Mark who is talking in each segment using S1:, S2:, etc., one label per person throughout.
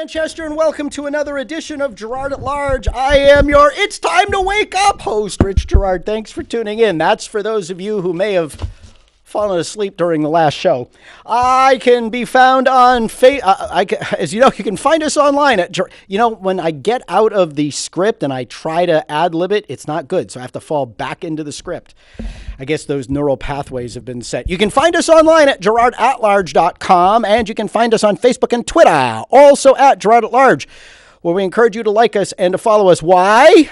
S1: Manchester, and welcome to another edition of Girard at Large. I am your It's Time to Wake Up host, Rich Girard. Thanks for tuning in. That's for those of you who may have fallen asleep during the last show. I can be found on as you know, you can find us online at, when I get out of the script and I try to ad-lib it, it's not good. So I have to fall back into the script. I guess those neural pathways have been set. You can find us online at GirardAtLarge.com, and you can find us on Facebook and Twitter, also at Girard at Large, where we encourage you to like us and to follow us. Why?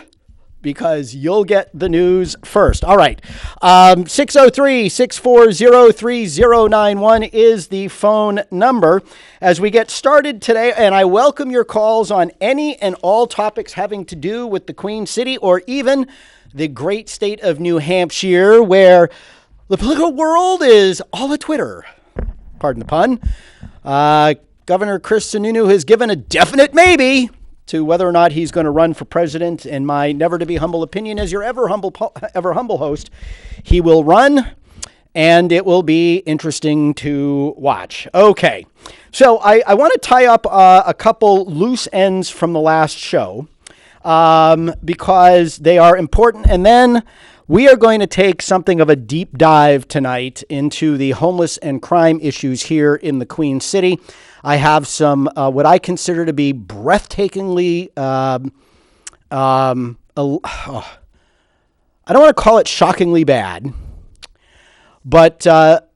S1: Because you'll get the news first. All right. 603-640-3091 is the phone number as we get started today. And I welcome your calls on any and all topics having to do with the Queen City or even the great state of New Hampshire, where the political world is all a Twitter. Pardon the pun. Governor Chris Sununu has given a definite maybe to whether or not he's going to run for president. In my never-to-be-humble opinion, as your ever humble host, he will run, and it will be interesting to watch. Okay, so I want to tie up a couple loose ends from the last show because they are important, and then we are going to take something of a deep dive tonight into the homeless and crime issues here in the Queen City. I have some what I consider to be breathtakingly, I don't want to call it shockingly bad, but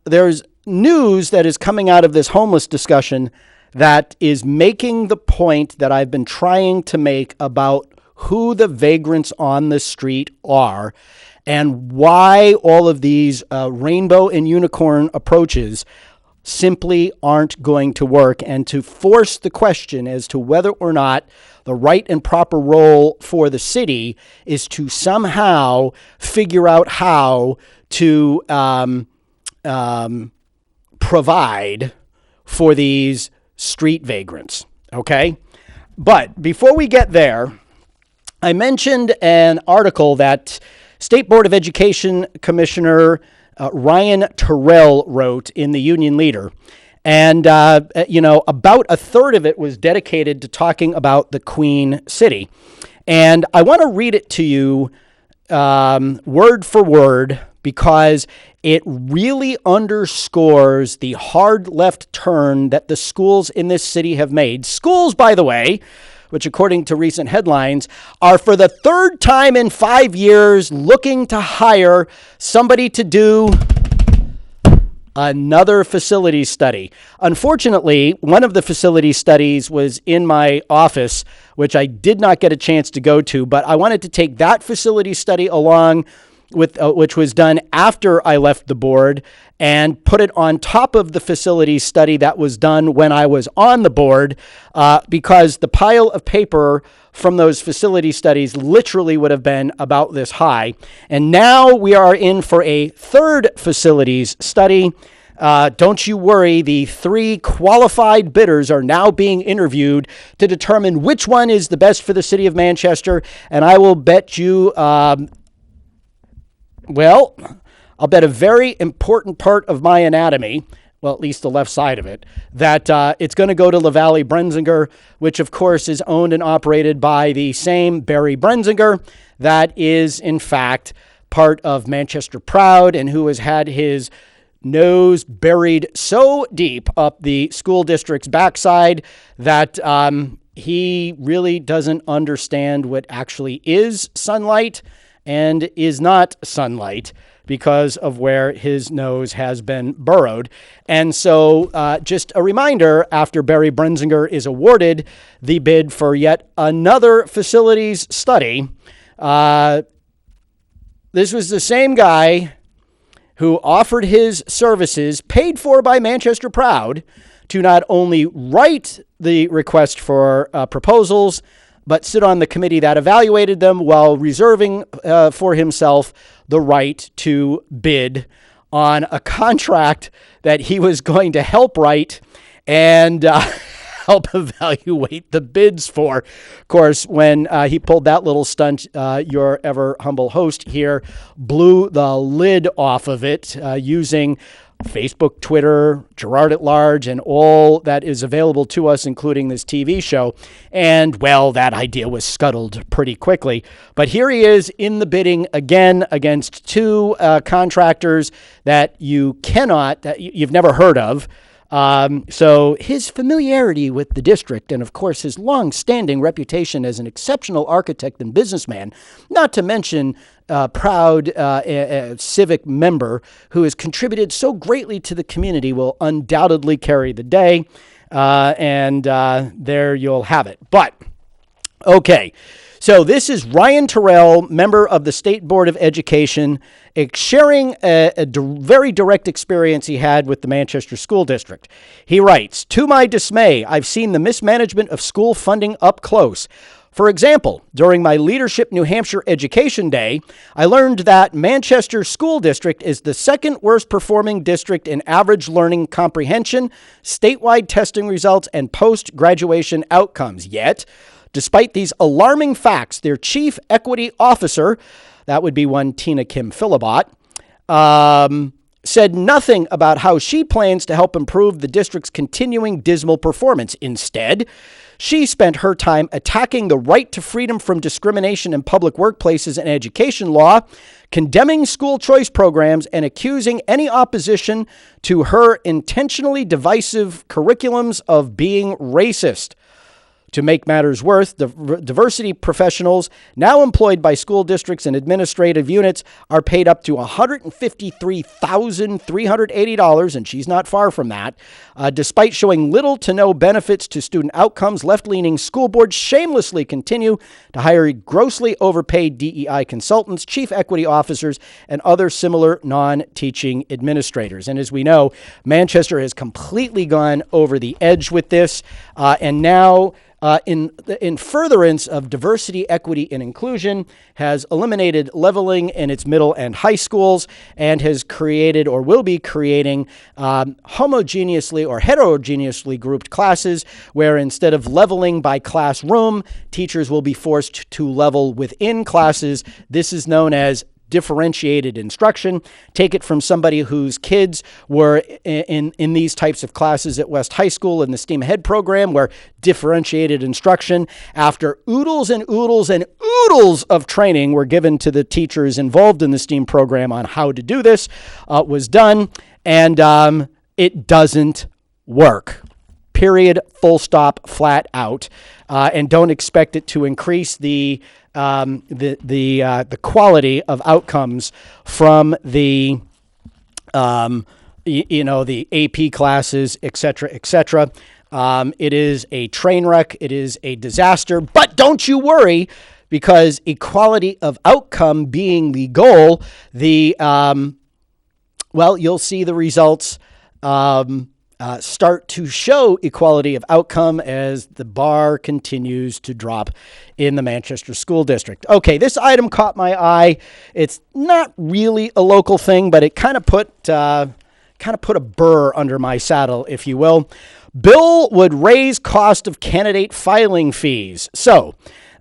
S1: there's news that is coming out of this homeless discussion that is making the point that I've been trying to make about who the vagrants on the street are and why all of these rainbow and unicorn approaches simply aren't going to work, and to force the question as to whether or not the right and proper role for the city is to somehow figure out how to provide for these street vagrants. Okay? But before we get there, I mentioned an article that State Board of Education Commissioner Ryan Terrell wrote in the Union Leader. And, about a third of it was dedicated to talking about the Queen City. And I want to read it to you word for word because it really underscores the hard left turn that the schools in this city have made. Schools, by the way, which according to recent headlines, are for the third time in 5 years looking to hire somebody to do another facility study. Unfortunately, one of the facility studies was in my office, which I did not get a chance to go to, but I wanted to take that facility study along with which was done after I left the board and put it on top of the facility study that was done when I was on the board because the pile of paper from those facility studies literally would have been about this high. And now we are in for a third facilities study. Don't you worry, the 3 qualified bidders are now being interviewed to determine which one is the best for the city of Manchester. And I will bet you I'll bet a very important part of my anatomy, well, at least the left side of it, that it's going to go to LaValle Brenzinger, which, of course, is owned and operated by the same Barry Brenzinger that is, in fact, part of Manchester Proud and who has had his nose buried so deep up the school district's backside that he really doesn't understand what actually is sunlight and is not sunlight because of where his nose has been burrowed. And so just a reminder, after Barry Brenzinger is awarded the bid for yet another facilities study, this was the same guy who offered his services, paid for by Manchester Proud, to not only write the request for proposals, but sit on the committee that evaluated them while reserving for himself the right to bid on a contract that he was going to help write and help evaluate the bids for. Of course, when he pulled that little stunt, your ever humble host here blew the lid off of it using Facebook, Twitter, Girard at Large, and all that is available to us, including this TV show. And, well, that idea was scuttled pretty quickly. But here he is in the bidding again against two contractors that you've never heard of. So his familiarity with the district and, of course, his long-standing reputation as an exceptional architect and businessman, not to mention proud civic member who has contributed so greatly to the community, will undoubtedly carry the day. And there you'll have it. But, okay. So this is Ryan Terrell, member of the State Board of Education, sharing a very direct experience he had with the Manchester School District. He writes, "To my dismay, I've seen the mismanagement of school funding up close. For example, during my Leadership New Hampshire Education Day, I learned that Manchester School District is the second worst performing district in average learning comprehension, statewide testing results, and post-graduation outcomes. Yet, despite these alarming facts, their chief equity officer, that would be one Tina Kim Philibot, said nothing about how she plans to help improve the district's continuing dismal performance. Instead, she spent her time attacking the right to freedom from discrimination in public workplaces and education law, condemning school choice programs, and accusing any opposition to her intentionally divisive curriculums of being racist. To make matters worse, the diversity professionals now employed by school districts and administrative units are paid up to $153,380, and she's not far from that. Despite showing little to no benefits to student outcomes, left-leaning school boards shamelessly continue to hire grossly overpaid DEI consultants, chief equity officers, and other similar non-teaching administrators. And as we know, Manchester has completely gone over the edge with this, and now in furtherance of diversity, equity, and inclusion, has eliminated leveling in its middle and high schools and has created or will be creating homogeneously or heterogeneously grouped classes where instead of leveling by classroom, teachers will be forced to level within classes. This is known as differentiated instruction. Take it from somebody whose kids were in these types of classes at West High School in the STEAM Ahead program, where differentiated instruction, after oodles and oodles and oodles of training were given to the teachers involved in the STEAM program on how to do this, was done, and it doesn't work. Period, full stop, flat out, and don't expect it to increase the quality of outcomes from the the AP classes, et cetera, et cetera. It is a train wreck. It is a disaster. But don't you worry, because equality of outcome being the goal, you'll see the results start to show equality of outcome as the bar continues to drop in the Manchester School District. Okay, this item caught my eye. It's not really a local thing, but it kind of put a burr under my saddle, if you will. Bill would raise cost of candidate filing fees. So,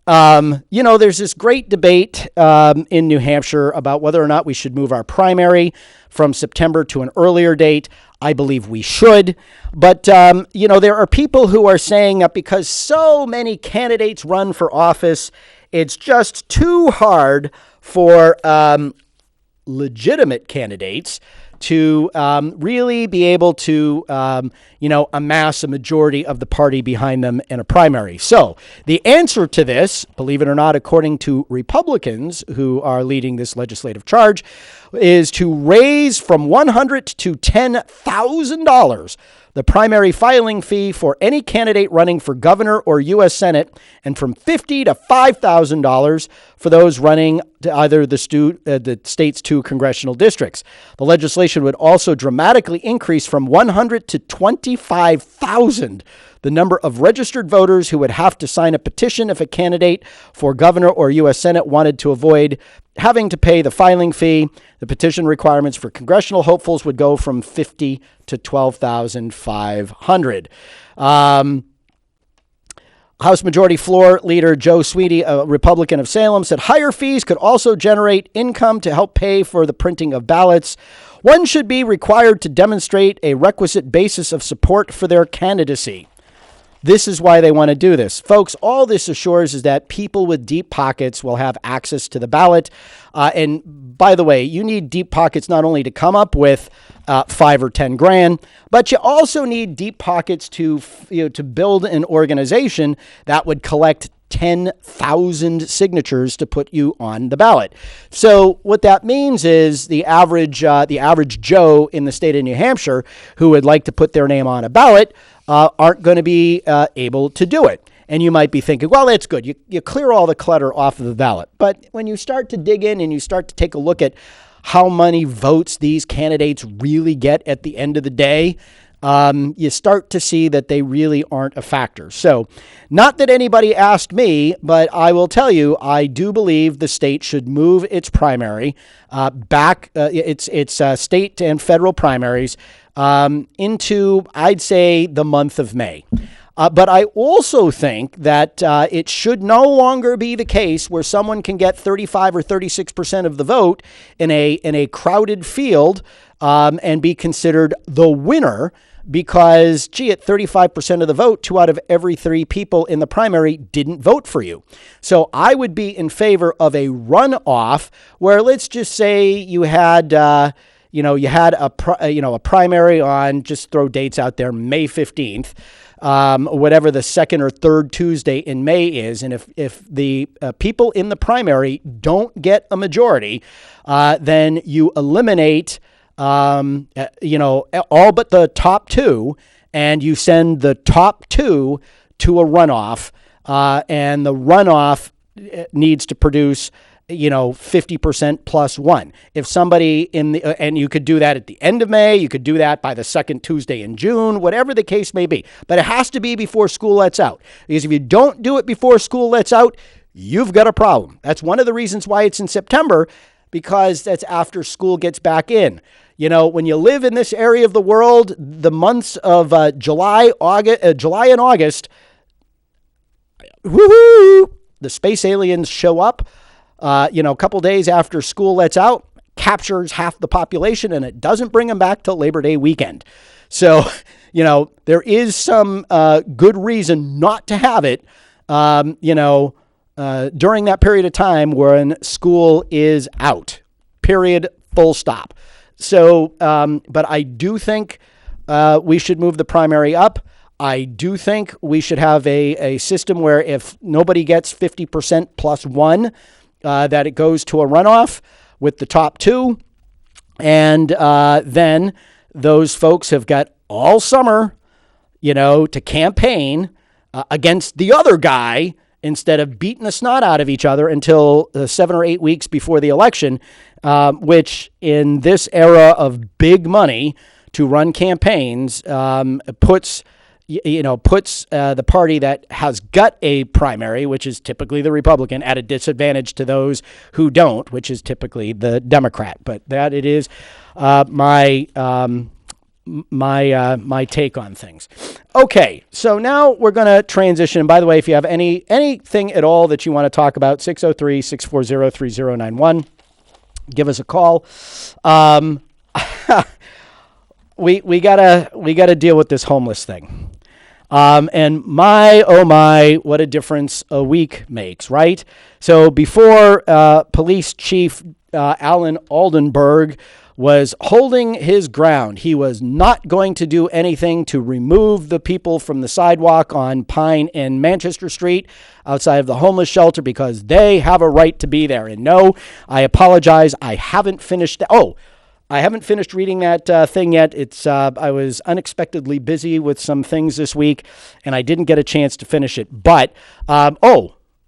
S1: there's this great debate in New Hampshire about whether or not we should move our primary from September to an earlier date. I believe we should. But, there are people who are saying that because so many candidates run for office, it's just too hard for legitimate candidates to really be able to, amass a majority of the party behind them in a primary. So the answer to this, believe it or not, according to Republicans who are leading this legislative charge, is to raise from $100 to $10,000 the primary filing fee for any candidate running for governor or U.S. Senate, and from $50 to $5,000 for those running to either the state's two congressional districts. The legislation would also dramatically increase from 100 to 25,000 the number of registered voters who would have to sign a petition if a candidate for governor or U.S. Senate wanted to avoid having to pay the filing fee. The petition requirements for congressional hopefuls would go from 50 to 12,500. House Majority Floor Leader Joe Sweeney, a Republican of Salem, said higher fees could also generate income to help pay for the printing of ballots. One should be required to demonstrate a requisite basis of support for their candidacy. This is why they want to do this. Folks, all this assures is that people with deep pockets will have access to the ballot. And by the way, you need deep pockets not only to come up with 5 or 10 grand, but you also need deep pockets to build an organization that would collect 10,000 signatures to put you on the ballot. So what that means is the average Joe in the state of New Hampshire who would like to put their name on a ballot aren't going to be able to do it. And you might be thinking, well, that's good. You clear all the clutter off of the ballot. But when you start to dig in and you start to take a look at how many votes these candidates really get at the end of the day, you start to see that they really aren't a factor. So not that anybody asked me, but I will tell you, I do believe the state should move its primary back, its state and federal primaries into, I'd say, the month of May. But I also think that it should no longer be the case where someone can get 35 or 36% of the vote in a crowded field and be considered the winner because, gee, at 35% of the vote, 2 out of every 3 people in the primary didn't vote for you. So I would be in favor of a runoff where, let's just say you had a primary on, just throw dates out there, May 15th. Whatever the second or third Tuesday in May is. And if the people in the primary don't get a majority, then you eliminate, all but the top 2, and you send the top 2 to a runoff, and the runoff needs to produce 50% plus 1. If somebody and you could do that at the end of May, you could do that by the second Tuesday in June, whatever the case may be. But it has to be before school lets out. Because if you don't do it before school lets out, you've got a problem. That's one of the reasons why it's in September, because that's after school gets back in. When you live in this area of the world, the months of July and August, woohoo, the space aliens show up. A couple days after school lets out, captures half the population, and it doesn't bring them back till Labor Day weekend. So, there is some good reason not to have it, during that period of time when school is out, period, full stop. So, but I do think we should move the primary up. I do think we should have a system where if nobody gets 50% plus 1, that it goes to a runoff with the top 2. And then those folks have got all summer, to campaign against the other guy instead of beating the snot out of each other until 7 or 8 weeks before the election, which in this era of big money to run campaigns puts the party that has got a primary, which is typically the Republican, at a disadvantage to those who don't, which is typically the Democrat. But that it is my take on things. Okay, so now we're going to transition. And by the way, if you have anything at all that you want to talk about, 603-640-3091, give us a call. We gotta deal with this homeless thing. And my, what a difference a week makes, right? So before Police Chief Alan Aldenberg was holding his ground, he was not going to do anything to remove the people from the sidewalk on Pine and Manchester Street outside of the homeless shelter because they have a right to be there. And no, I apologize, I haven't finished I haven't finished reading that thing yet. I was unexpectedly busy with some things this week, and I didn't get a chance to finish it. But,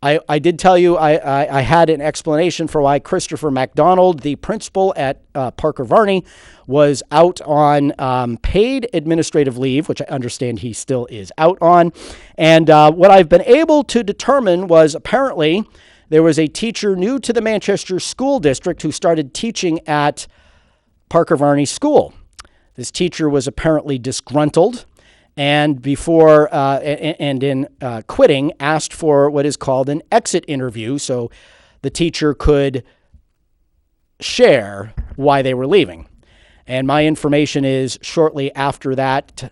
S1: I did tell you I had an explanation for why Christopher MacDonald, the principal at Parker Varney, was out on paid administrative leave, which I understand he still is out on. And what I've been able to determine was apparently there was a teacher new to the Manchester School District who started teaching at Parker Varney School. This teacher was apparently disgruntled, and before and in quitting, asked for what is called an exit interview, so the teacher could share why they were leaving. And my information is shortly after that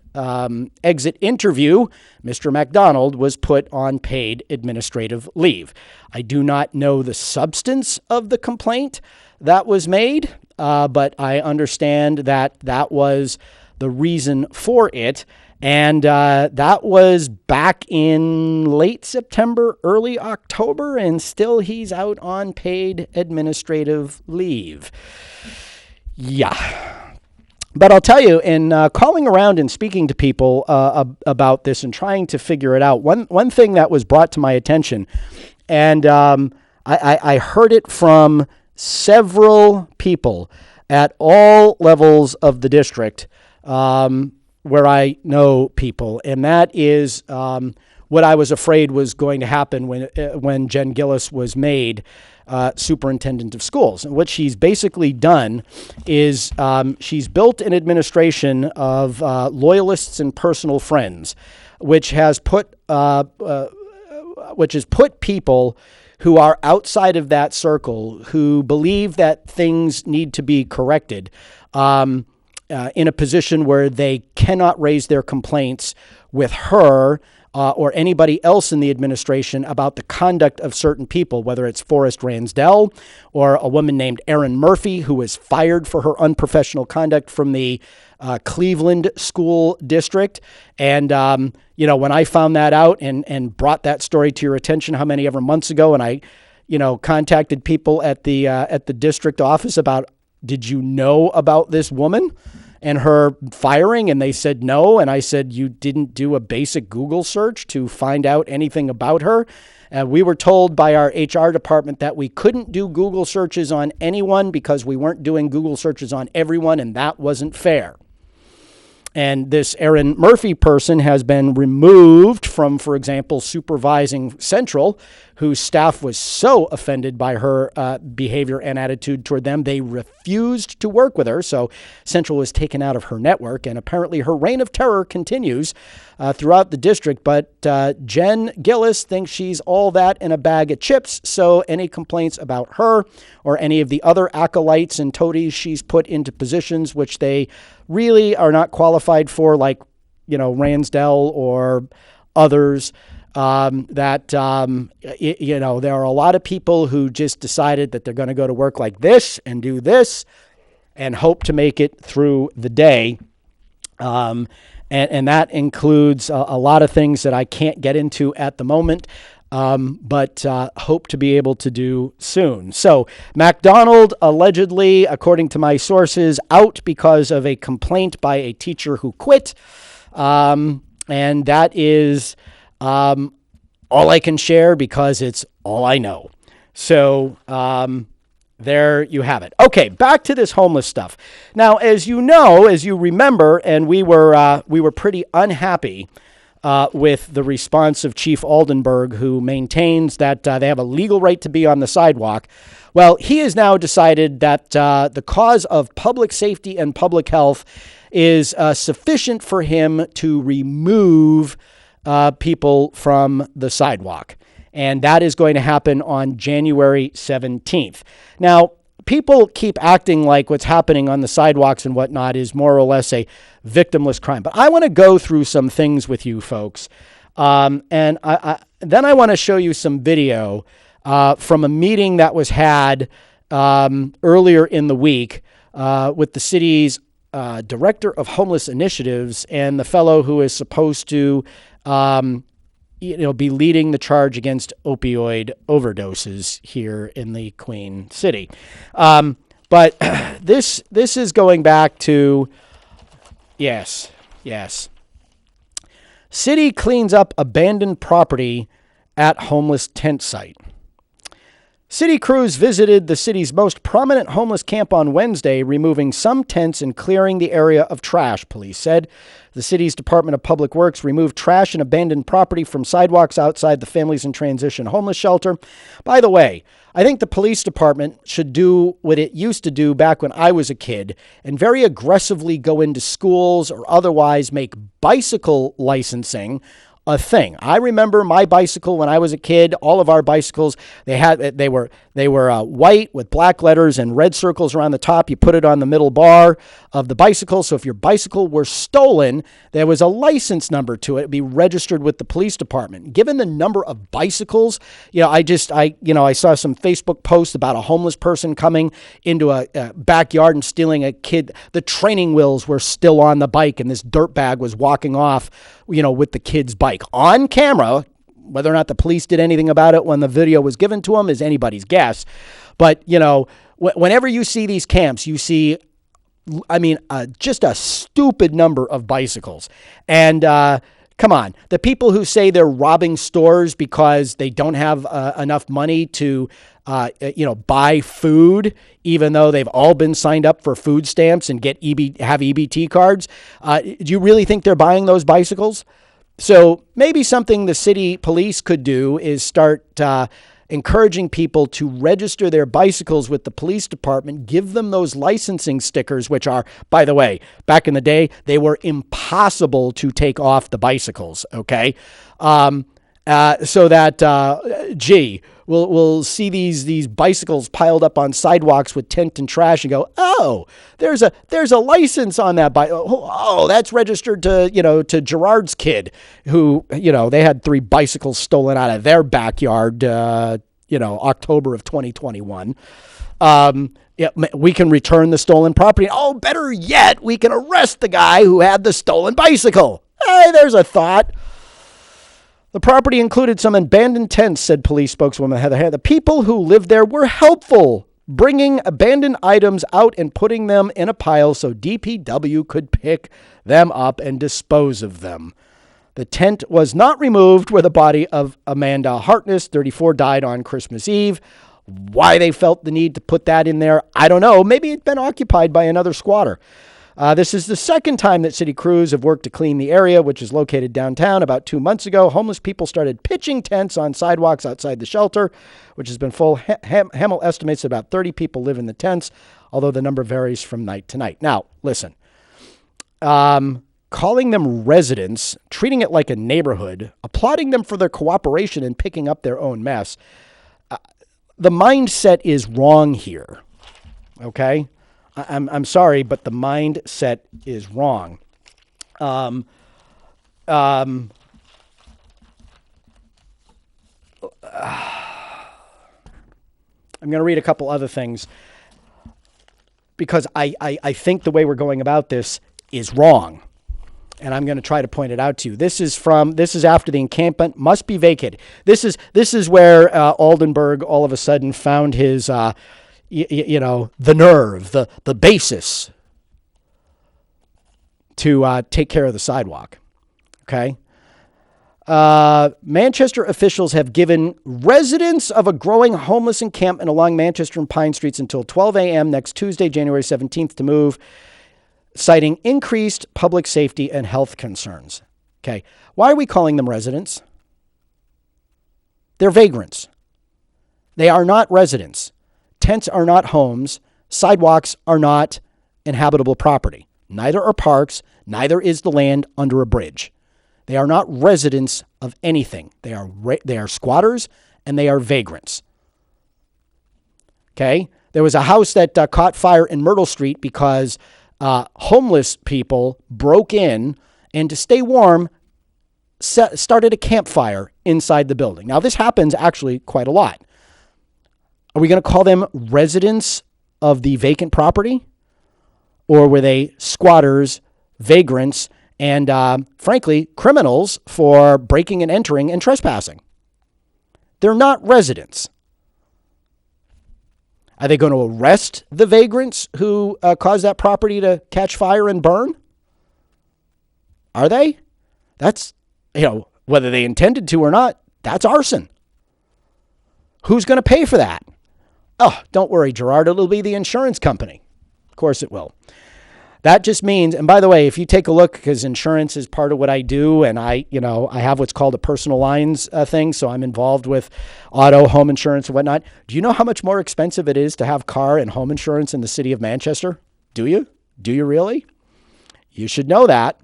S1: exit interview, Mr. MacDonald was put on paid administrative leave. I do not know the substance of the complaint that was made, but I understand that that was the reason for it. And that was back in late September, early October, and still he's out on paid administrative leave. Yeah. But I'll tell you, in calling around and speaking to people about this and trying to figure it out, one thing that was brought to my attention, and I heard it from several people at all levels of the district, where I know people, and that is what I was afraid was going to happen when Jen Gillis was made superintendent of schools. And what she's basically done is she's built an administration of loyalists and personal friends, which has put people who are outside of that circle, who believe that things need to be corrected, in a position where they cannot raise their complaints with her or anybody else in the administration about the conduct of certain people, whether it's Forrest Ransdell or a woman named Erin Murphy, who was fired for her unprofessional conduct from the Cleveland school district. And, when I found that out and brought that story to your attention how many ever months ago, and I, contacted people at the district office about, did you know about this woman and her firing? And they said no. And I said, you didn't do a basic Google search to find out anything about her? We were told by our HR department that we couldn't do Google searches on anyone because we weren't doing Google searches on everyone, and that wasn't fair. And this Erin Murphy person has been removed from, for example, supervising Central, whose staff was so offended by her behavior and attitude toward them, they refused to work with her. So Central was taken out of her network, and apparently her reign of terror continues throughout the district. But Jen Gillis thinks she's all that in a bag of chips, so any complaints about her or any of the other acolytes and toadies she's put into positions which they really are not qualified for, like, Ransdell or others, there are a lot of people who just decided that they're going to go to work like this and do this and hope to make it through the day. And that includes a lot of things that I can't get into at the moment, but hope to be able to do soon. So MacDonald, allegedly, according to my sources, out because of a complaint by a teacher who quit. And that is all I can share because it's all I know. So there you have it. Okay, back to this homeless stuff. Now, as you remember, and we were pretty unhappy with the response of Chief Aldenberg, who maintains that they have a legal right to be on the sidewalk. Well, he has now decided that the cause of public safety and public health is sufficient for him to remove people from the sidewalk. And that is going to happen on January 17th. Now, people keep acting like what's happening on the sidewalks and whatnot is more or less a victimless crime. But I want to go through some things with you folks. And then I want to show you some video from a meeting that was had earlier in the week with the city's director of homeless initiatives and the fellow who is supposed to be leading the charge against opioid overdoses here in the Queen City. But this is going back to, yes. City cleans up abandoned property at homeless tent site. City crews visited the city's most prominent homeless camp on Wednesday, removing some tents and clearing the area of trash, police said. The city's Department of Public Works removed trash and abandoned property from sidewalks outside the Families in Transition homeless shelter. By the way, I think the police department should do what it used to do back when I was a kid and very aggressively go into schools or otherwise make bicycle licensing a thing. I remember my bicycle when I was a kid. All of our bicycles, they were white with black letters and red circles around the top. You put it on the middle bar of the bicycle. So if your bicycle were stolen, there was a license number to it. It'd be registered with the police department. Given the number of bicycles, I saw some Facebook posts about a homeless person coming into a backyard and stealing a kid. The training wheels were still on the bike, and this dirtbag was walking off, with the kid's bike on camera. Whether or not the police did anything about it when the video was given to them is anybody's guess. But, whenever you see these camps, you see, just a stupid number of bicycles. And come on, the people who say they're robbing stores because they don't have enough money to, buy food, even though they've all been signed up for food stamps and have EBT cards. Do you really think they're buying those bicycles? So maybe something the city police could do is start encouraging people to register their bicycles with the police department, give them those licensing stickers, which are, by the way, back in the day, they were impossible to take off the bicycles, okay? So that, we'll see these bicycles piled up on sidewalks with tent and trash and go, oh, there's a license on that bike. Oh, that's registered to Girard's kid who, they had 3 bicycles stolen out of their backyard, October of 2021. We can return the stolen property. Oh, better yet, we can arrest the guy who had the stolen bicycle. Hey, there's a thought. The property included some abandoned tents, said police spokeswoman Heather Hare. The people who lived there were helpful, bringing abandoned items out and putting them in a pile so DPW could pick them up and dispose of them. The tent was not removed where the body of Amanda Hartness, 34, died on Christmas Eve. Why they felt the need to put that in there, I don't know. Maybe it'd been occupied by another squatter. This is the second time that city crews have worked to clean the area, which is located downtown. About 2 months ago, homeless people started pitching tents on sidewalks outside the shelter, which has been full. Hamel estimates that about 30 people live in the tents, although the number varies from night to night. Now, listen, calling them residents, treating it like a neighborhood, applauding them for their cooperation in picking up their own mess, the mindset is wrong here, okay? I'm sorry, but the mindset is wrong. I'm going to read a couple other things because I think the way we're going about this is wrong. And I'm going to try to point it out to you. This is after the encampment must be vacated. This is where Oldenburg all of a sudden found his the nerve, the basis to take care of the sidewalk. Okay. Manchester officials have given residents of a growing homeless encampment along Manchester and Pine Streets until 12 a.m. next Tuesday, January 17th to move, citing increased public safety and health concerns. Okay. Why are we calling them residents? They're vagrants. They are not residents. Tents are not homes. Sidewalks are not inhabitable property. Neither are parks. Neither is the land under a bridge. They are not residents of anything. They are squatters and they are vagrants. Okay? There was a house that caught fire in Myrtle Street because homeless people broke in and to stay warm started a campfire inside the building. Now, this happens actually quite a lot. Are we going to call them residents of the vacant property? Or were they squatters, vagrants, and frankly, criminals for breaking and entering and trespassing? They're not residents. Are they going to arrest the vagrants who caused that property to catch fire and burn? Are they? That's, whether they intended to or not, that's arson. Who's going to pay for that? Oh, don't worry, Girard. It'll be the insurance company. Of course it will. That just means, and by the way, if you take a look, because insurance is part of what I do, and I have what's called a personal lines thing, so I'm involved with auto, home insurance, and whatnot. Do you know how much more expensive it is to have car and home insurance in the city of Manchester? Do you? Do you really? You should know that.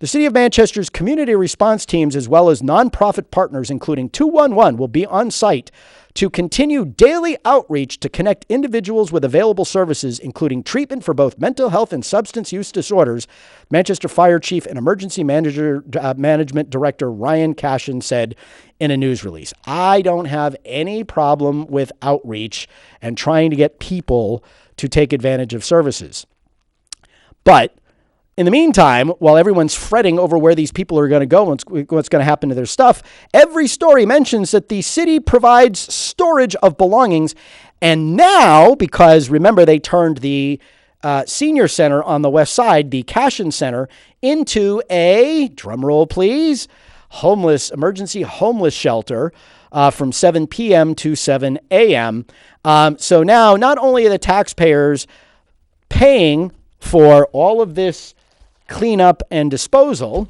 S1: The City of Manchester's community response teams, as well as nonprofit partners, including 211, will be on site to continue daily outreach to connect individuals with available services, including treatment for both mental health and substance use disorders. Manchester Fire Chief and Emergency Management Director Ryan Cashin said in a news release, I don't have any problem with outreach and trying to get people to take advantage of services. But in the meantime, while everyone's fretting over where these people are going to go and what's going to happen to their stuff, every story mentions that the city provides storage of belongings. And now, because remember, they turned the senior center on the west side, the Cashin Center, into a, drumroll please, emergency homeless shelter from 7 p.m. to 7 a.m. So now, not only are the taxpayers paying for all of this cleanup and disposal,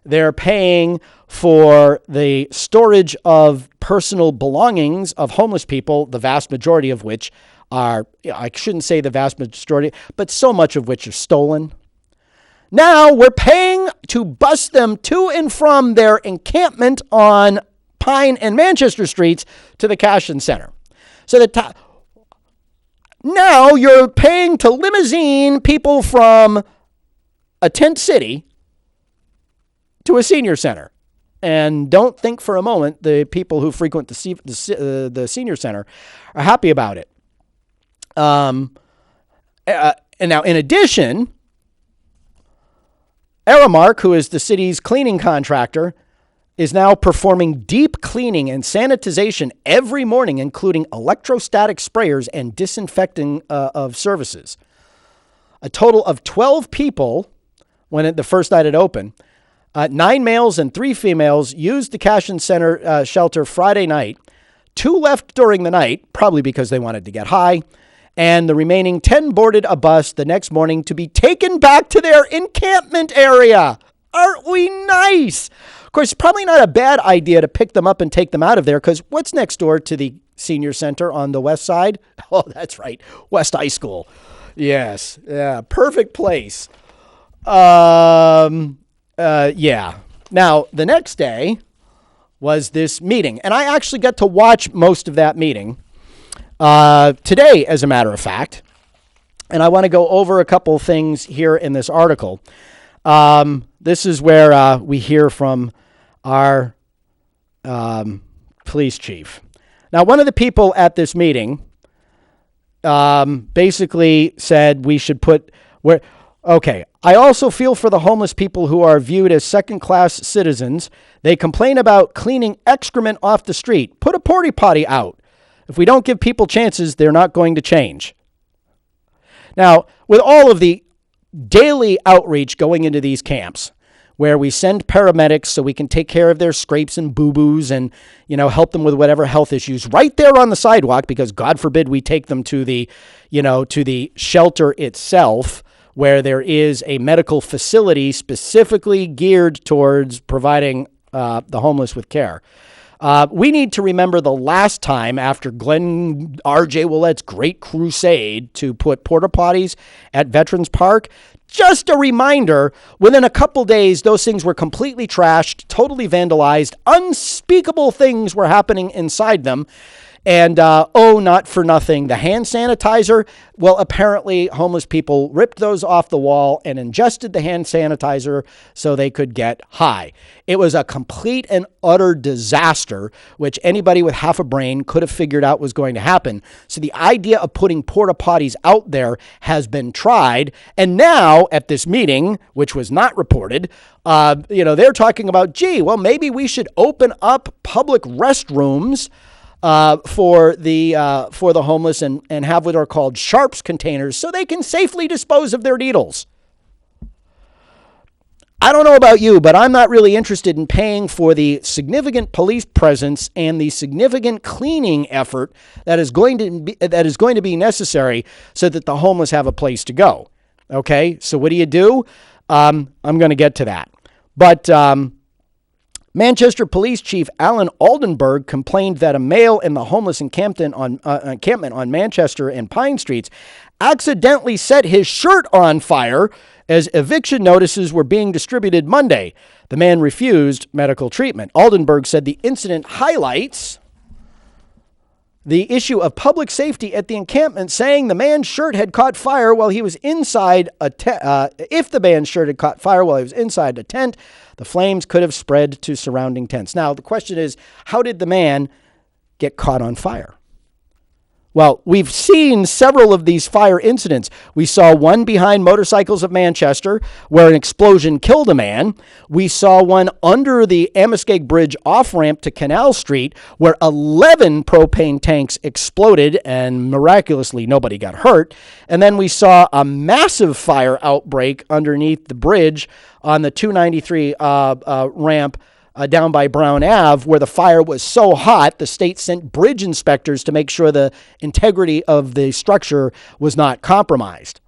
S1: they're paying for the storage of personal belongings of homeless people, the vast majority of which are, I shouldn't say the vast majority, but so much of which are stolen. Now we're paying to bus them to and from their encampment on Pine and Manchester Streets to the Cashin Center. So now you're paying to limousine people from a tent city to a senior center. And don't think for a moment the people who frequent the senior center are happy about it. And now, in addition, Aramark, who is the city's cleaning contractor, is now performing deep cleaning and sanitization every morning, including electrostatic sprayers and disinfecting of services. A total of 12 people, when the first night it opened, 9 males and 3 females used the Cashin Center shelter Friday night. 2 left during the night, probably because they wanted to get high, and the remaining 10 boarded a bus the next morning to be taken back to their encampment area. Aren't we nice? Of course, probably not a bad idea to pick them up and take them out of there, because what's next door to the senior center on the west side? Oh, that's right, West High School. Yes, yeah, perfect place. Yeah. Now, the next day was this meeting, and I actually got to watch most of that meeting today, as a matter of fact. And I want to go over a couple things here in this article. This is where we hear from our police chief. Now, one of the people at this meeting basically said we should okay, I also feel for the homeless people who are viewed as second-class citizens. They complain about cleaning excrement off the street. Put a porta potty out. If we don't give people chances, they're not going to change. Now, with all of the daily outreach going into these camps, where we send paramedics so we can take care of their scrapes and boo-boos and, help them with whatever health issues right there on the sidewalk, because God forbid we take them to the shelter itself, where there is a medical facility specifically geared towards providing the homeless with care. We need to remember the last time after Glenn R.J. Willette's great crusade to put porta potties at Veterans Park. Just a reminder, within a couple days, those things were completely trashed, totally vandalized. Unspeakable things were happening inside them. And, not for nothing, the hand sanitizer, well, apparently homeless people ripped those off the wall and ingested the hand sanitizer so they could get high. It was a complete and utter disaster, which anybody with half a brain could have figured out was going to happen. So the idea of putting porta potties out there has been tried. And now at this meeting, which was not reported, they're talking about, maybe we should open up public restrooms for the homeless and have what are called sharps containers so they can safely dispose of their needles. I don't know about you, but I'm not really interested in paying for the significant police presence and the significant cleaning effort that is going to be necessary so that the homeless have a place to go. Okay, so what do? I'm going to get to that. But Manchester Police Chief Alan Aldenberg complained that a male in the homeless encampment on Manchester and Pine Streets accidentally set his shirt on fire as eviction notices were being distributed Monday. The man refused medical treatment. Aldenberg said the incident highlights the issue of public safety at the encampment, saying the man's shirt had caught fire while he was inside if the man's shirt had caught fire while he was inside a tent, the flames could have spread to surrounding tents. Now, the question is, how did the man get caught on fire? Well, we've seen several of these fire incidents. We saw one behind Motorcycles of Manchester where an explosion killed a man. We saw one under the Amoskeag Bridge off-ramp to Canal Street where 11 propane tanks exploded and miraculously nobody got hurt. And then we saw a massive fire outbreak underneath the bridge on the 293 ramp down by Brown Ave, where the fire was so hot, the state sent bridge inspectors to make sure the integrity of the structure was not compromised.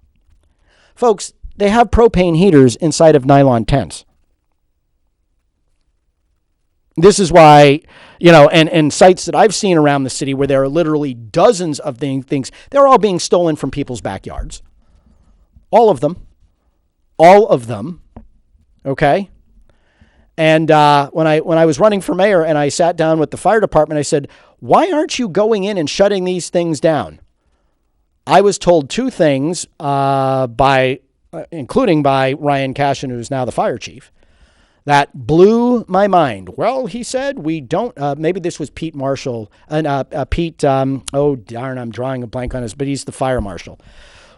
S1: Folks, they have propane heaters inside of nylon tents. This is why, and sites that I've seen around the city where there are literally dozens of things, they're all being stolen from people's backyards. All of them. Okay? And when I was running for mayor and I sat down with the fire department, I said, why aren't you going in and shutting these things down? I was told two things including by Ryan Cashin, who's now the fire chief, that blew my mind. Well, he said, we don't, maybe this was Pete Marshall, and Pete, oh darn, I'm drawing a blank on this, but he's the fire marshal.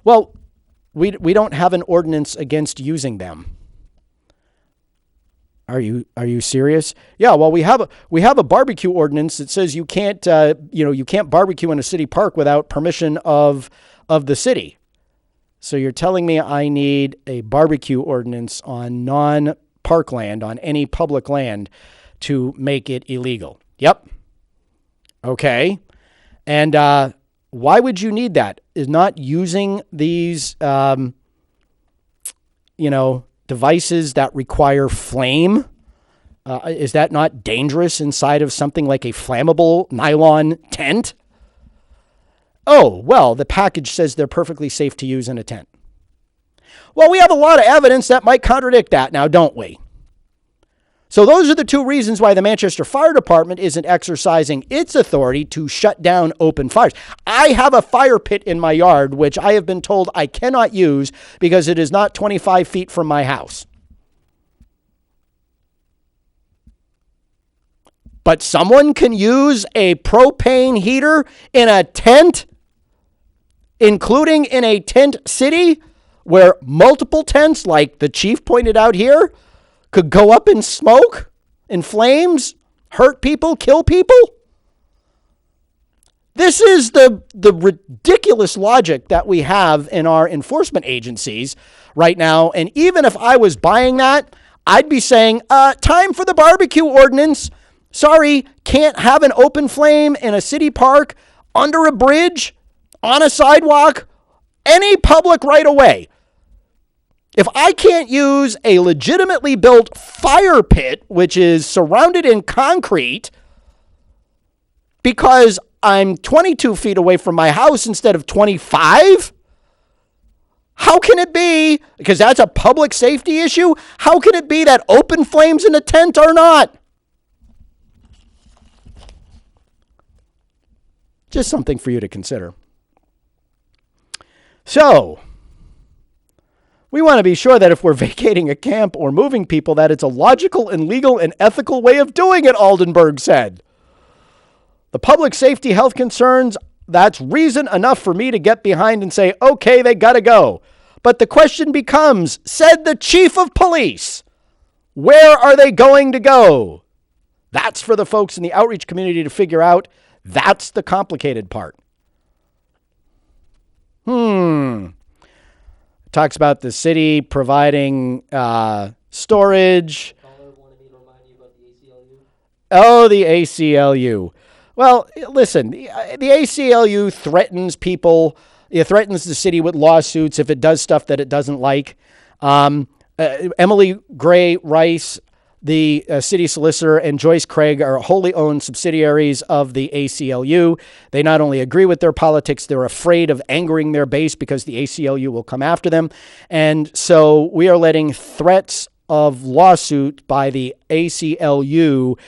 S1: Well, we don't have an ordinance against using them. Are you serious? Yeah, well, we have a barbecue ordinance that says you can't barbecue in a city park without permission of the city. So you're telling me I need a barbecue ordinance on non-park land, on any public land, to make it illegal? Yep. Okay. And why would you need that? Is not using these devices that require flame, is that not dangerous inside of something like a flammable nylon tent? Oh, well, the package says they're perfectly safe to use in a tent. Well, we have a lot of evidence that might contradict that now, don't we? So those are the two reasons why the Manchester Fire Department isn't exercising its authority to shut down open fires. I have a fire pit in my yard, which I have been told I cannot use because it is not 25 feet from my house. But someone can use a propane heater in a tent, including in a tent city where multiple tents, like the chief pointed out here, could go up in smoke, in flames, hurt people, kill people. This is the ridiculous logic that we have in our enforcement agencies right now. And even if I was buying that, I'd be saying, time for the barbecue ordinance. Sorry, can't have an open flame in a city park, under a bridge, on a sidewalk, any public right of way. If I can't use a legitimately built fire pit, which is surrounded in concrete, because I'm 22 feet away from my house instead of 25, how can it be, because that's a public safety issue, how can it be that open flames in a tent are not? Just something for you to consider. So, we want to be sure that if we're vacating a camp or moving people, that it's a logical and legal and ethical way of doing it, Aldenberg said. The public safety health concerns, that's reason enough for me to get behind and say, okay, they got to go. But the question becomes, said the chief of police, where are they going to go? That's for the folks in the outreach community to figure out. That's the complicated part. Talks about the city providing storage. Oh, the ACLU. Well, listen, the ACLU threatens people It threatens the city with lawsuits if it does stuff that it doesn't like. Emily Gray Rice, the city solicitor, and Joyce Craig are wholly owned subsidiaries of the ACLU. They not only agree with their politics, they're afraid of angering their base because the ACLU will come after them. And so we are letting threats of lawsuit by the ACLU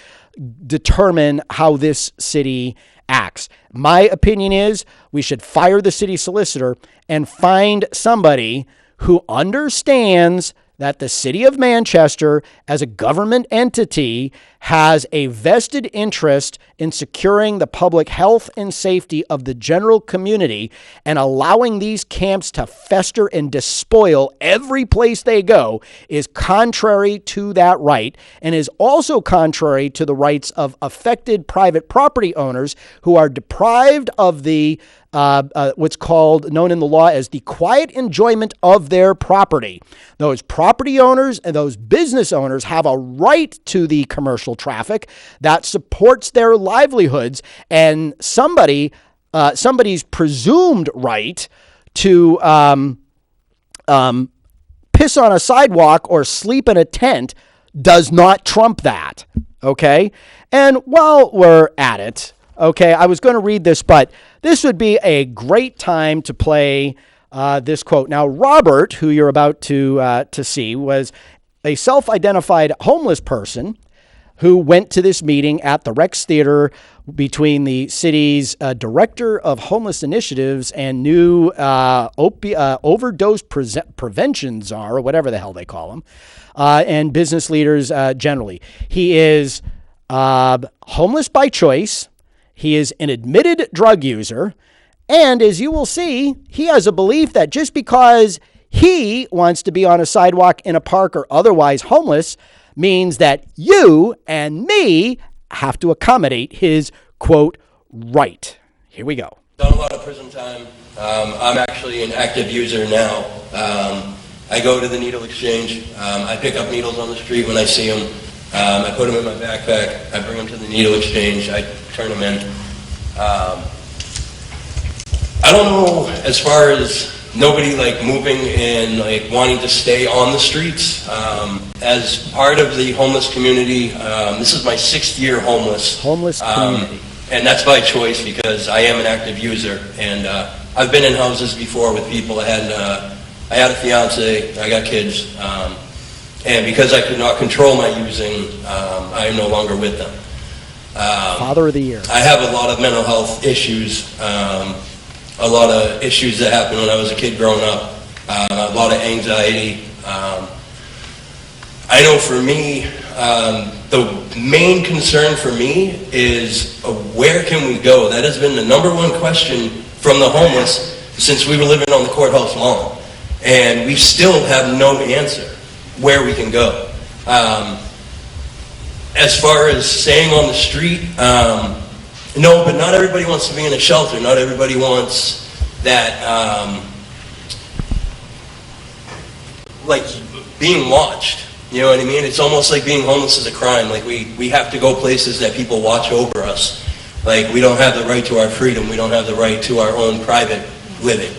S1: determine how this city acts. My opinion is we should fire the city solicitor and find somebody who understands that the city of Manchester, as a government entity, has a vested interest in securing the public health and safety of the general community, and allowing these camps to fester and despoil every place they go is contrary to that right, and is also contrary to the rights of affected private property owners who are deprived of the what's known in the law as the quiet enjoyment of their property. Those property owners and those business owners have a right to the commercial traffic that supports their livelihoods, and somebody's presumed right to piss on a sidewalk or sleep in a tent does not trump that. Okay? And while we're at it, okay, I was going to read this, but this would be a great time to play this quote. Now, Robert, who you're about to see, was a self-identified homeless person who went to this meeting at the Rex Theater between the city's director of homeless initiatives and new overdose prevention czar, or whatever the hell they call them, and business leaders generally. He is homeless by choice. He is an admitted drug user, and as you will see, he has a belief that just because he wants to be on a sidewalk in a park or otherwise homeless means that you and me have to accommodate his, quote, right. Here we go.
S2: Done a lot of prison time. I'm actually an active user now. I go to the needle exchange. I pick up needles on the street when I see them. I put them in my backpack. I bring them to the needle exchange. I turn them in. I don't know, as far as nobody like moving and like wanting to stay on the streets. As part of the homeless community, this is my 6th year homeless.
S1: Homeless community.
S2: And that's by choice because I am an active user. And I've been in houses before with people. I had a fiance. I got kids. And because I could not control my using, I am no longer with them.
S1: Father of the Year.
S2: I have a lot of mental health issues, a lot of issues that happened when I was a kid growing up, a lot of anxiety. I know for me, the main concern for me is where can we go? That has been the #1 question from the homeless since we were living on the courthouse lawn. And we still have no answer where we can go. As far as staying on the street, no, but not everybody wants to be in a shelter. Not everybody wants that, like being watched. You know what I mean? It's almost like being homeless is a crime. Like we have to go places that people watch over us. Like we don't have the right to our freedom. We don't have the right to our own private living.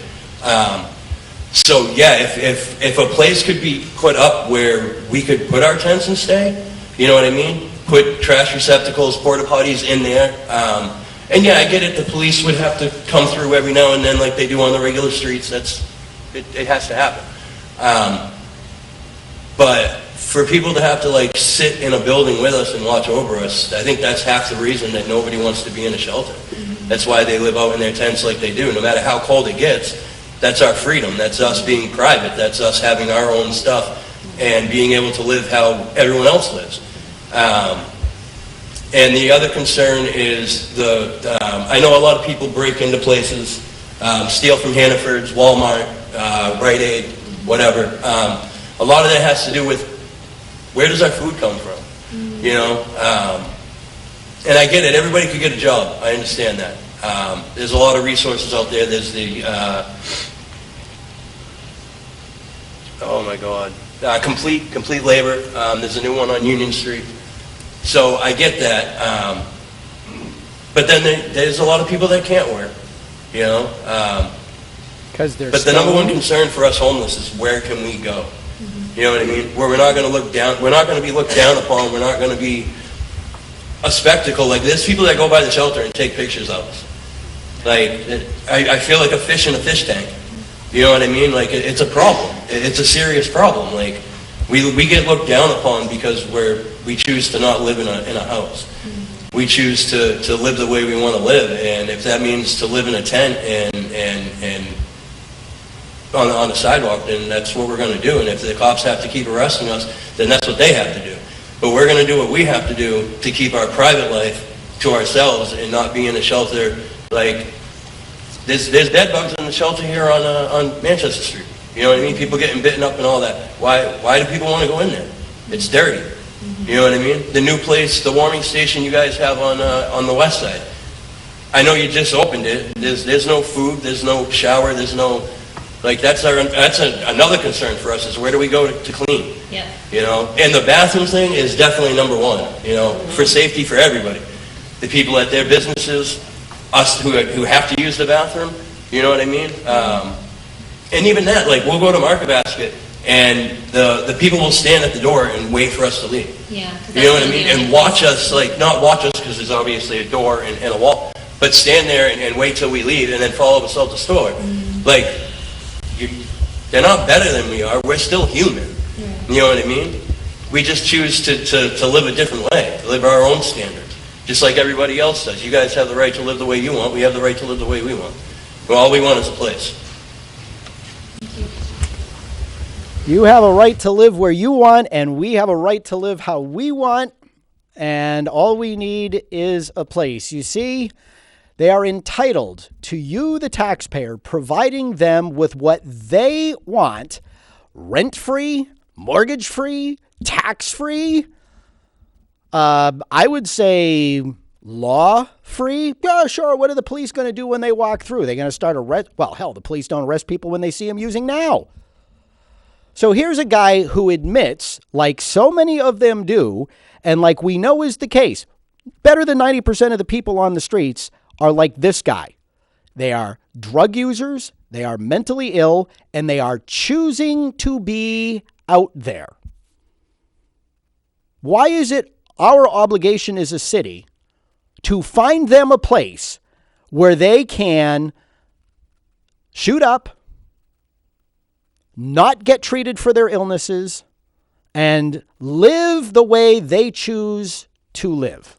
S2: So yeah, if a place could be put up where we could put our tents and stay, you know what I mean? Put trash receptacles, porta potties in there. And yeah, I get it. The police would have to come through every now and then like they do on the regular streets. It has to happen. But for people to have to like sit in a building with us and watch over us, I think that's half the reason that nobody wants to be in a shelter. That's why they live out in their tents like they do. No matter how cold it gets, that's our freedom. That's us being private. That's us having our own stuff and being able to live how everyone else lives. And the other concern is I know a lot of people break into places, steal from Hannaford's, Walmart, Rite Aid, whatever. A lot of that has to do with where does our food come from, you know? And I get it. Everybody could get a job. I understand that. There's a lot of resources out there. There's the, oh my God, complete labor. There's a new one on Union Street. So I get that. But then there's a lot of people that can't work, you know?
S1: Because they're
S2: But the number one concern for us homeless is where can we go? You know what I mean? Where we're not going to look down, we're not going to be looked down upon, we're not going to be a spectacle. Like, there's people that go by the shelter and take pictures of us. Like, I feel like a fish in a fish tank. You know what I mean? Like, it's a problem. It's a serious problem. Like, we get looked down upon because we choose to not live in a house. We choose to live the way we want to live, and if that means to live in a tent and on a sidewalk, then that's what we're going to do. And if the cops have to keep arresting us, then that's what they have to do. But we're going to do what we have to do to keep our private life to ourselves and not be in a shelter. Like, there's bed bugs in the shelter here on Manchester Street. You know what I mean? People getting bitten up and all that. Why do people want to go in there? It's dirty. You know what I mean? The new place, the warming station you guys have on the west side. I know you just opened it. There's no food. There's no shower. There's no, like, that's another concern for us is where do we go to clean?
S3: Yeah.
S2: You know, and the bathroom thing is definitely number one. You know, for safety for everybody, the people at their businesses, us who have to use the bathroom. You know what I mean? And even that, like, we'll go to Market Basket, and the people will stand at the door and wait for us to leave.
S3: Yeah.
S2: You know what I mean? And watch us, like, not watch us because there's obviously a door and a wall, but stand there and wait till we leave and then follow us out the store. Like, they're not better than we are. We're still human. Yeah. You know what I mean? We just choose to live a different way, to live our own standards, just like everybody else does. You guys have the right to live the way you want. We have the right to live the way we want. Well, all we want is a place.
S1: You have a right to live where you want, and we have a right to live how we want, and all we need is a place. You see, they are entitled to you, the taxpayer, providing them with what they want, rent-free, mortgage-free, tax-free, I would say law-free. Yeah, sure, what are the police going to do when they walk through? They're going to start well, hell, the police don't arrest people when they see them using now. So here's a guy who admits, like so many of them do, and like we know is the case, better than 90% of the people on the streets are like this guy. They are drug users, they are mentally ill, and they are choosing to be out there. Why is it our obligation as a city to find them a place where they can shoot up, not get treated for their illnesses, and live the way they choose to live?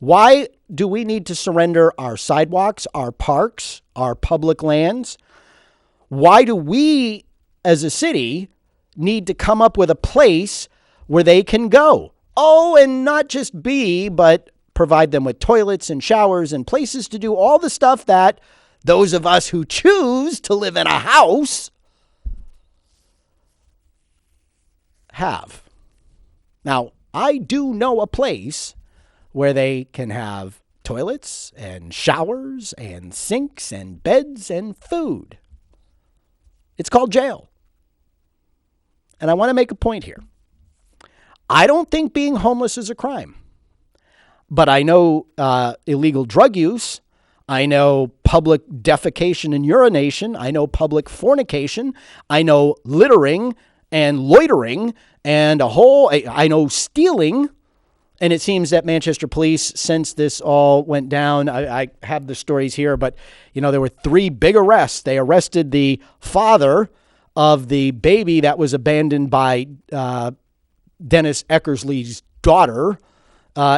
S1: Why do we need to surrender our sidewalks, our parks, our public lands? Why do we, as a city, need to come up with a place where they can go? Oh, and not just be, but provide them with toilets and showers and places to do all the stuff that those of us who choose to live in a house have. Now, I do know a place where they can have toilets and showers and sinks and beds and food. It's called jail. And I want to make a point here. I don't think being homeless is a crime. But I know illegal drug use. I know public defecation and urination. I know public fornication. I know littering and loitering and I know stealing. And it seems that Manchester police, since this all went down, I have the stories here, but, there were 3 big arrests. They arrested the father of the baby that was abandoned by Dennis Eckersley's daughter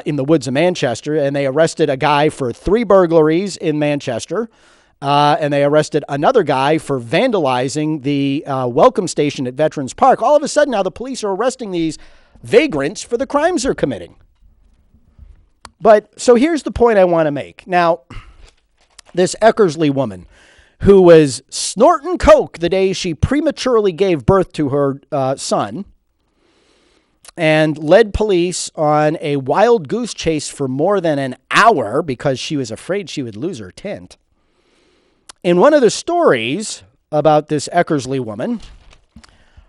S1: in the woods of Manchester. And they arrested a guy for 3 burglaries in Manchester. And they arrested another guy for vandalizing the welcome station at Veterans Park. All of a sudden, now the police are arresting these vagrants for the crimes they're committing. But so here's the point I want to make. Now, this Eckersley woman who was snorting coke the day she prematurely gave birth to her son and led police on a wild goose chase for more than an hour because she was afraid she would lose her tent. In one of the stories about this Eckersley woman,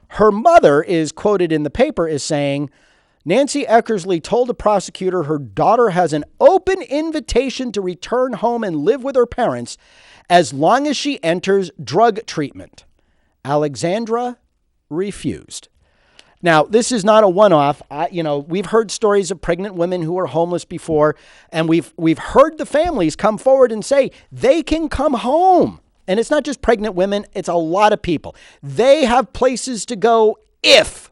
S1: her mother is quoted in the paper as saying, Nancy Eckersley told the prosecutor her daughter has an open invitation to return home and live with her parents as long as she enters drug treatment. Alexandra refused. Now, this is not a one-off. We've heard stories of pregnant women who are homeless before, and we've heard the families come forward and say they can come home. And it's not just pregnant women, it's a lot of people. They have places to go if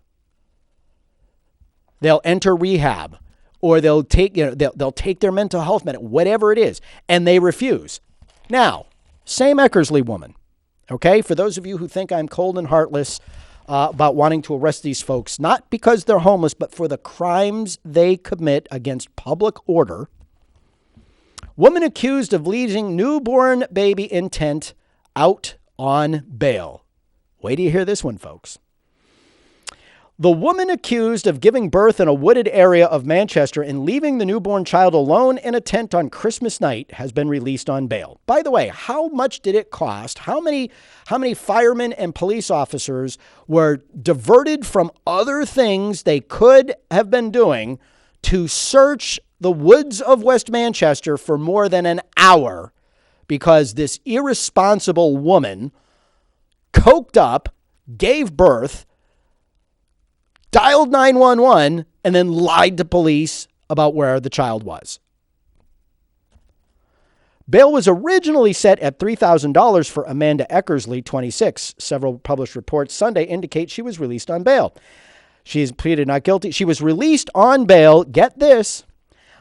S1: they'll enter rehab, or they'll take their mental health medicine, whatever it is, and they refuse. Now, same Eckersley woman, okay? For those of you who think I'm cold and heartless about wanting to arrest these folks, not because they're homeless, but for the crimes they commit against public order. Woman accused of leaving newborn baby in tent out on bail. Wait till you hear this one, folks. The woman accused of giving birth in a wooded area of Manchester and leaving the newborn child alone in a tent on Christmas night has been released on bail. By the way, how much did it cost? How many firemen and police officers were diverted from other things they could have been doing to search the woods of West Manchester for more than an hour because this irresponsible woman coked up, gave birth, dialed 911, and then lied to police about where the child was. Bail was originally set at $3,000 for Amanda Eckersley, 26. Several published reports Sunday indicate she was released on bail. She has pleaded not guilty. She was released on bail, get this,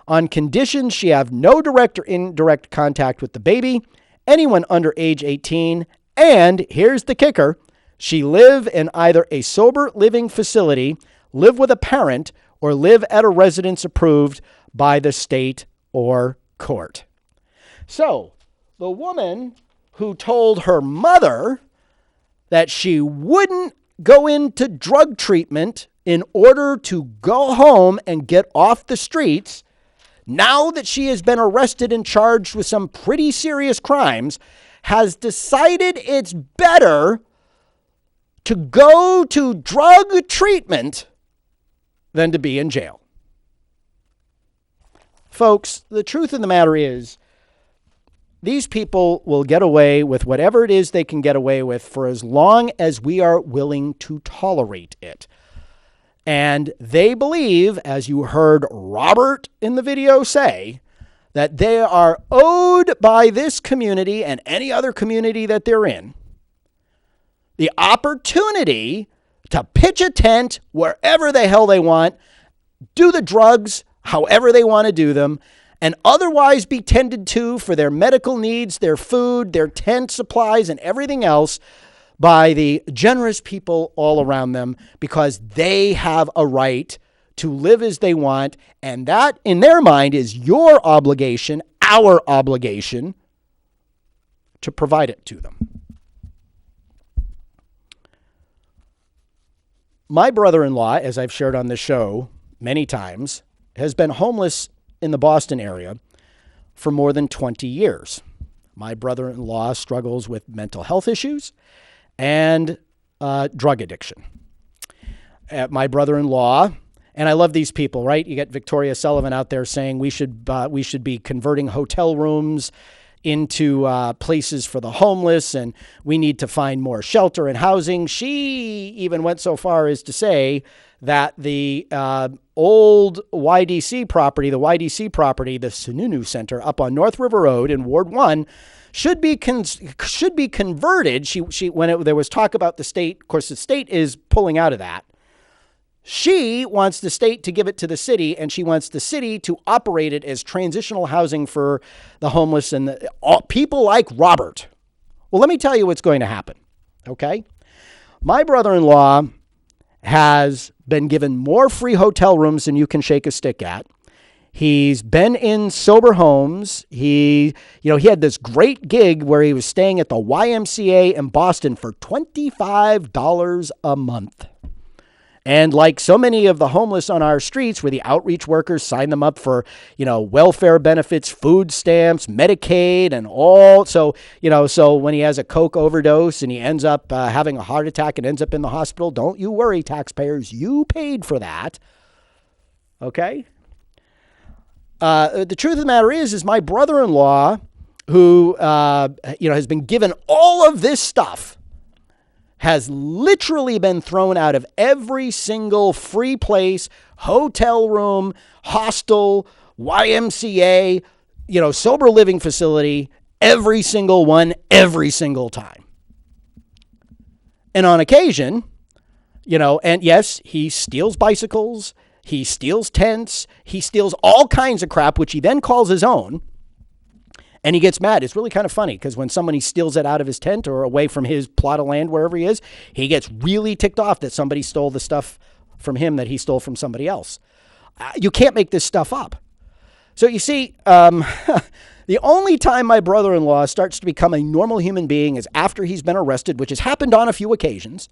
S1: on conditions she have no direct or indirect contact with the baby, anyone under age 18, and here's the kicker, she live in either a sober living facility, live with a parent, or live at a residence approved by the state or court. So, the woman who told her mother that she wouldn't go into drug treatment in order to go home and get off the streets, now that she has been arrested and charged with some pretty serious crimes, has decided it's better to go to drug treatment than to be in jail. Folks, the truth of the matter is, these people will get away with whatever it is they can get away with for as long as we are willing to tolerate it. And they believe, as you heard Robert in the video say, that they are owed by this community and any other community that they're in the opportunity to pitch a tent wherever the hell they want, do the drugs however they want to do them, and otherwise be tended to for their medical needs, their food, their tent supplies, and everything else by the generous people all around them because they have a right to live as they want. And that, in their mind, is your obligation, our obligation, to provide it to them. My brother-in-law, as I've shared on this show many times, has been homeless in the Boston area for more than 20 years. My brother-in-law struggles with mental health issues and drug addiction. My brother-in-law, and I love these people, right? You get Victoria Sullivan out there saying we should be converting hotel rooms into places for the homeless, and we need to find more shelter and housing. She even went so far as to say that the old YDC property, the Sununu Center up on North River Road in Ward 1, should be converted. There was talk about the state. Of course, the state is pulling out of that. She wants the state to give it to the city, and she wants the city to operate it as transitional housing for the homeless and people like Robert. Well, let me tell you what's going to happen, okay? My brother-in-law has been given more free hotel rooms than you can shake a stick at. He's been in sober homes. He had this great gig where he was staying at the YMCA in Boston for $25 a month. And like so many of the homeless on our streets where the outreach workers sign them up for, welfare benefits, food stamps, Medicaid, and all. So when he has a coke overdose and he ends up having a heart attack and ends up in the hospital, don't you worry, taxpayers, you paid for that. Okay? The truth of the matter is my brother-in-law, who has been given all of this stuff, has literally been thrown out of every single free place, hotel room, hostel, YMCA, sober living facility, every single one, every single time. And on occasion, and yes, he steals bicycles, he steals tents, he steals all kinds of crap, which he then calls his own. And he gets mad. It's really kind of funny because when somebody steals it out of his tent or away from his plot of land, wherever he is, he gets really ticked off that somebody stole the stuff from him that he stole from somebody else. You can't make this stuff up. So you see, the only time my brother-in-law starts to become a normal human being is after he's been arrested, which has happened on a few occasions,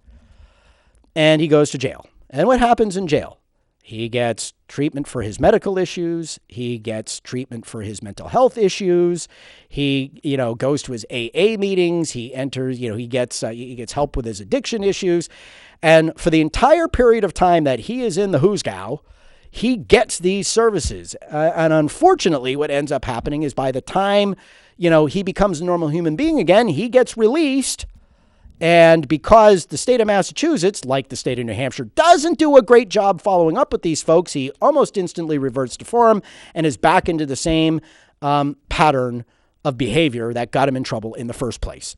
S1: and he goes to jail. And what happens in jail? He gets treatment for his medical issues. He gets treatment for his mental health issues. He, goes to his AA meetings. He enters, he gets help with his addiction issues. And for the entire period of time that he is in the hoosgow, he gets these services. And unfortunately, what ends up happening is by the time, he becomes a normal human being again, he gets released. And because the state of Massachusetts, like the state of New Hampshire, doesn't do a great job following up with these folks, he almost instantly reverts to form and is back into the same pattern of behavior that got him in trouble in the first place.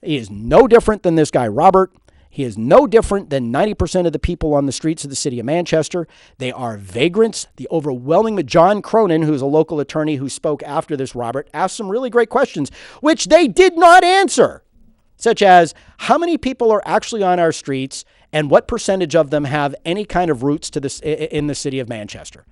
S1: He is no different than this guy, Robert. He is no different than 90% of the people on the streets of the city of Manchester. They are vagrants. The overwhelming John Cronin, who's a local attorney who spoke after this, Robert, asked some really great questions, which they did not answer. Such as, how many people are actually on our streets and what percentage of them have any kind of roots to this in the city of Manchester?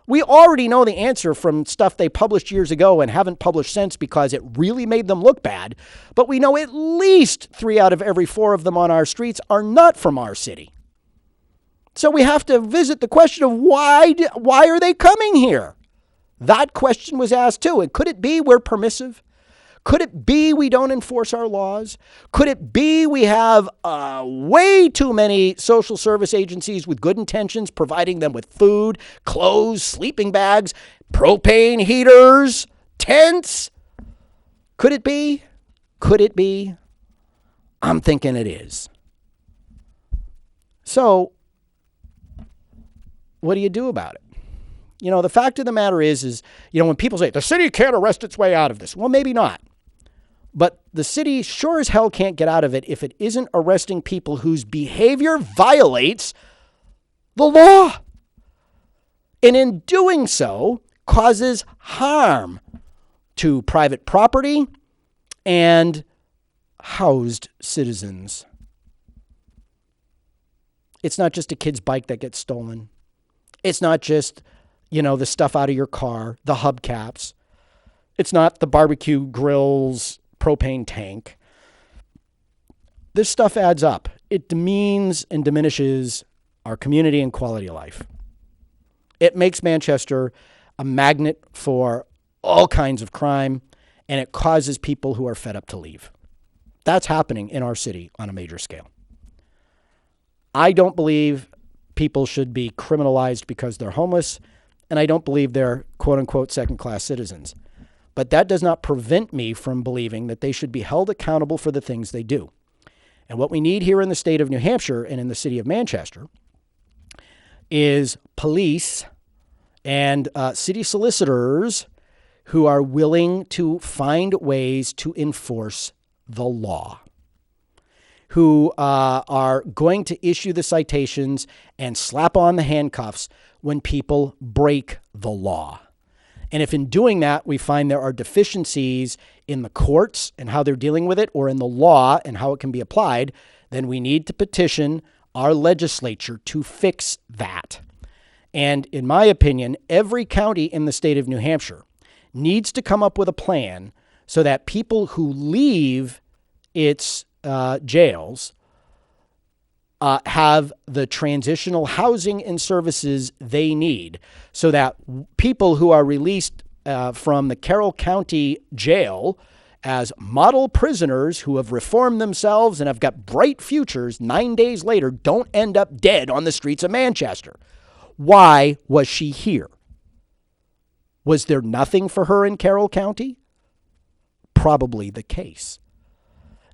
S1: We already know the answer from stuff they published years ago and haven't published since because it really made them look bad. But we know at least 3 out of every 4 of them on our streets are not from our city. So we have to visit the question of why are they coming here? That question was asked too. And could it be we're permissive? Could it be we don't enforce our laws? Could it be we have way too many social service agencies with good intentions providing them with food, clothes, sleeping bags, propane heaters, tents? Could it be? Could it be? I'm thinking it is. So, what do you do about it? The fact of the matter is, when people say the city can't arrest its way out of this, well, maybe not. But the city sure as hell can't get out of it if it isn't arresting people whose behavior violates the law. And in doing so, causes harm to private property and housed citizens. It's not just a kid's bike that gets stolen. It's not just, the stuff out of your car, the hubcaps. It's not the barbecue grill's propane tank. This stuff adds up. It demeans and diminishes our community and quality of life. It makes Manchester a magnet for all kinds of crime, and it causes people who are fed up to leave. That's happening in our city on a major scale. I don't believe people should be criminalized because they're homeless, and I don't believe they're quote-unquote second-class citizens. But that does not prevent me from believing that they should be held accountable for the things they do. And what we need here in the state of New Hampshire and in the city of Manchester is police and city solicitors who are willing to find ways to enforce the law, who are going to issue the citations and slap on the handcuffs when people break the law. And if in doing that, we find there are deficiencies in the courts and how they're dealing with it, or in the law and how it can be applied, then we need to petition our legislature to fix that. And in my opinion, every county in the state of New Hampshire needs to come up with a plan so that people who leave its jails have the transitional housing and services they need, so that people who are released from the Carroll County Jail as model prisoners who have reformed themselves and have got bright futures 9 days later don't end up dead on the streets of Manchester. Why was she here? Was there nothing for her in Carroll County? Probably the case.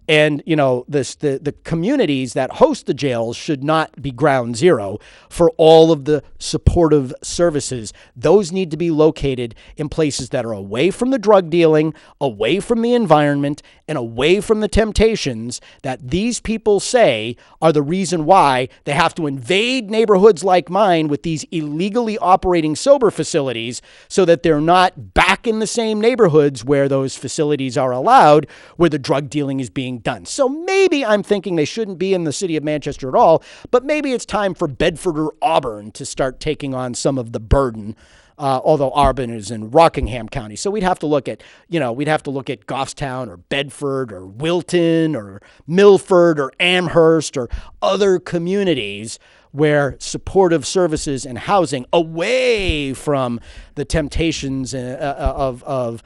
S1: And, the communities that host the jails should not be ground zero for all of the supportive services. Those need to be located in places that are away from the drug dealing, away from the environment, and away from the temptations that these people say are the reason why they have to invade neighborhoods like mine with these illegally operating sober facilities so that they're not back in the same neighborhoods where those facilities are allowed, where the drug dealing is being done. So maybe I'm thinking they shouldn't be in the city of Manchester at all, but maybe it's time for Bedford or Auburn to start taking on some of the burden, although Auburn is in Rockingham County. So we'd have to look at, Goffstown or Bedford or Wilton or Milford or Amherst or other communities where supportive services and housing away from the temptations the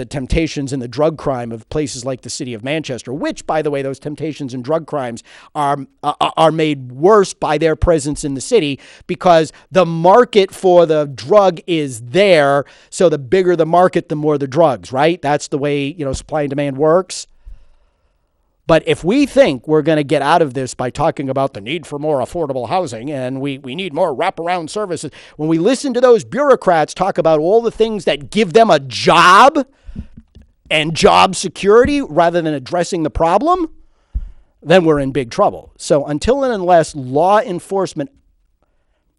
S1: temptations and the drug crime of places like the city of Manchester, which, by the way, those temptations and drug crimes are made worse by their presence in the city because the market for the drug is there. So the bigger the market, the more the drugs, right? That's the way, supply and demand works. But if we think we're going to get out of this by talking about the need for more affordable housing and we need more wraparound services, when we listen to those bureaucrats talk about all the things that give them a job and job security rather than addressing the problem, then we're in big trouble. So until and unless law enforcement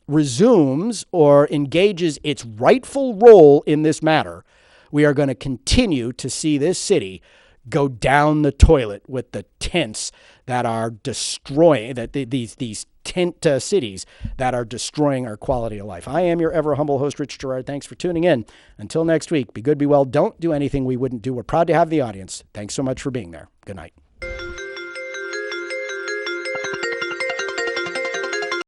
S1: resumes or engages its rightful role in this matter, we are going to continue to see this city go down the toilet with the tents that are destroying, these tent cities that are destroying our quality of life. I am your ever humble host, Rich Girard. Thanks for tuning in. Until next week, be good, be well. Don't do anything we wouldn't do. We're proud to have the audience. Thanks so much for being there. Good night.